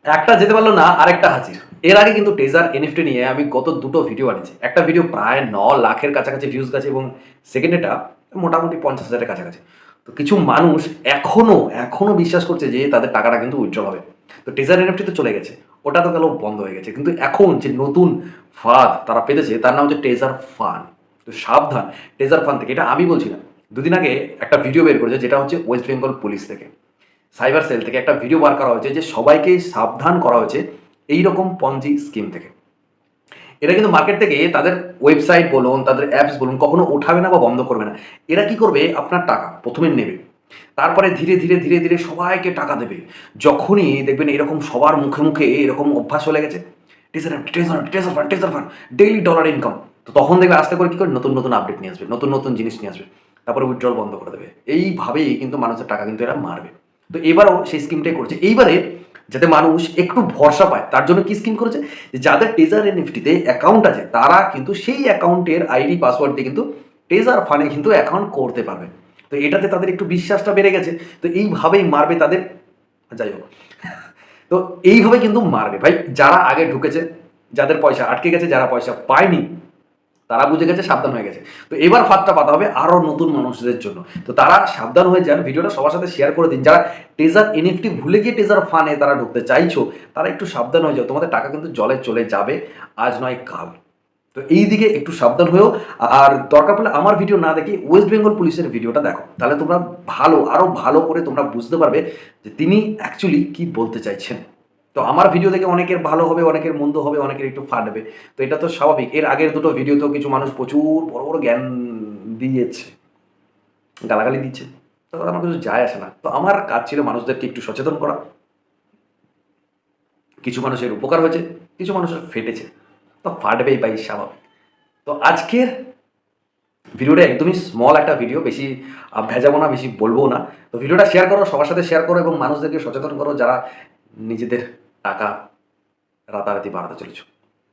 একটা যেতে পারলো না, আরেকটা হাজির। এর আগে কিন্তু টেজার এনএফটি নিয়ে আমি গত দুটো ভিডিও বানিয়েছি। একটা ভিডিও প্রায় 9 লাখের কাছাকাছি ভিউজ গেছে এবং সেকেন্ডেটা মোটামুটি 50,000-এর কাছাকাছি। তো কিছু মানুষ এখনো বিশ্বাস করছে যে তাদের টাকাটা কিন্তু উইথড্র হবে। তো টেজার এনএফটি তো চলে গেছে, ওটা তো গেল বন্ধ হয়ে গেছে, কিন্তু এখন যে নতুন ফাঁদ তারা পেতেছে তার নাম হচ্ছে টেজার ফান। তো সাবধান টেজার ফান থেকে, এটা আমি বলছি না। দুদিন আগে একটা ভিডিও বের করেছে, যেটা হচ্ছে ওয়েস্ট বেঙ্গল পুলিশ থেকে, সাইবার সেল থেকে একটা ভিডিও বার করা হয়েছে যে সবাইকে সাবধান করা হয়েছে এই রকম পঞ্জি স্কিম থেকে। এরা কিন্তু মার্কেট থেকে তাদের ওয়েবসাইট বলুন, তাদের অ্যাপস বলুন, কখনো ওঠাবে না বা বন্ধ করবে না। এরা কি করবে, আপনার টাকা প্রথমে নেবে, তারপরে ধীরে ধীরে ধীরে ধীরে সবাইকে টাকা দেবে। যখনই দেখবেন এরকম সবার মুখে মুখে এরকম অভ্যাস চলে গেছে, taser taser taser fund taser fund, daily dollar income, তো তখন দেখবে আস্তে করে কি করে নতুন নতুন আপডেট নিয়ে আসবে, নতুন নতুন জিনিস নিয়ে আসবে, তারপরে উইথড্রল বন্ধ করে দেবে। এইভাবেই কিন্তু মানুষের টাকা কিন্তু এরা মারবে। তো এবারও সেই স্কিমটাই করছে। এইবারে যাতে মানুষ একটু ভরসা পায় তার জন্য কি স্কিম করেছে, যে যাদের টেজার এনএফটিতে অ্যাকাউন্ট আছে তারা কিন্তু সেই অ্যাকাউন্টের আইডি পাসওয়ার্ড দিয়ে কিন্তু টেজার ফানে কিন্তু অ্যাকাউন্ট করতে পারবে। তো এটাতে তাদের একটু বিশ্বাসটা বেড়ে গেছে, তো এইভাবেই মারবে তাদের। যাই হোক, তো এইভাবে কিন্তু মারবে ভাই। যারা আগে ঢুকেছে, যাদের পয়সা আটকে গেছে, যারা পয়সা পায়নি, তারা বুঝে গেছে, সাবধান হয়ে গেছে। তো এবার ফাঁদটা পাতা হবে আরও নতুন মানুষদের জন্য। তো তারা সাবধান হয়ে যান, ভিডিওটা সবার সাথে শেয়ার করে দিন। যারা টেজার এনএফটি ভুলে গিয়ে টেজার ফানে তারা ঢুকতে চাইছো, তারা একটু সাবধান হয়ে যাও, তোমাদের টাকা কিন্তু জলে চলে যাবে, আজ নয় কাল। তো এই দিকে একটু সাবধান হয়েও, আর দরকার পড়লে আমার ভিডিও না দেখে ওয়েস্ট বেঙ্গল পুলিশের ভিডিওটা দেখো, তাহলে তোমরা আরও ভালো করে তোমরা বুঝতে পারবে যে তিনি অ্যাকচুয়ালি কি বলতে চাইছেন। তো আমার ভিডিও দেখে অনেকের ভালো হবে, অনেকের মন্দ হবে, অনেকের একটু ফাটবে, তো এটা তো স্বাভাবিক। এর আগের দুটো ভিডিওতেও কিছু মানুষ প্রচুর বড় বড় জ্ঞান দিয়েছে, গালাগালি দিচ্ছে, তো আমার কিছু যায় আসে না। তো আমার কাজ ছিল মানুষদেরকে একটু সচেতন করা। কিছু মানুষের উপকার হয়েছে, কিছু মানুষের ফেটেছে, তো ফাটবেই ভাই, স্বাভাবিক। তো আজকের ভিডিওটা একদমই স্মল একটা ভিডিও, বেশি ভেজাবো না, বেশি বলবো না। তো ভিডিওটা শেয়ার করো, সবার সাথে শেয়ার করো এবং মানুষদেরকে সচেতন করো যারা নিজেদের টাকা রাতারাতি বাড়াতে চলেছো।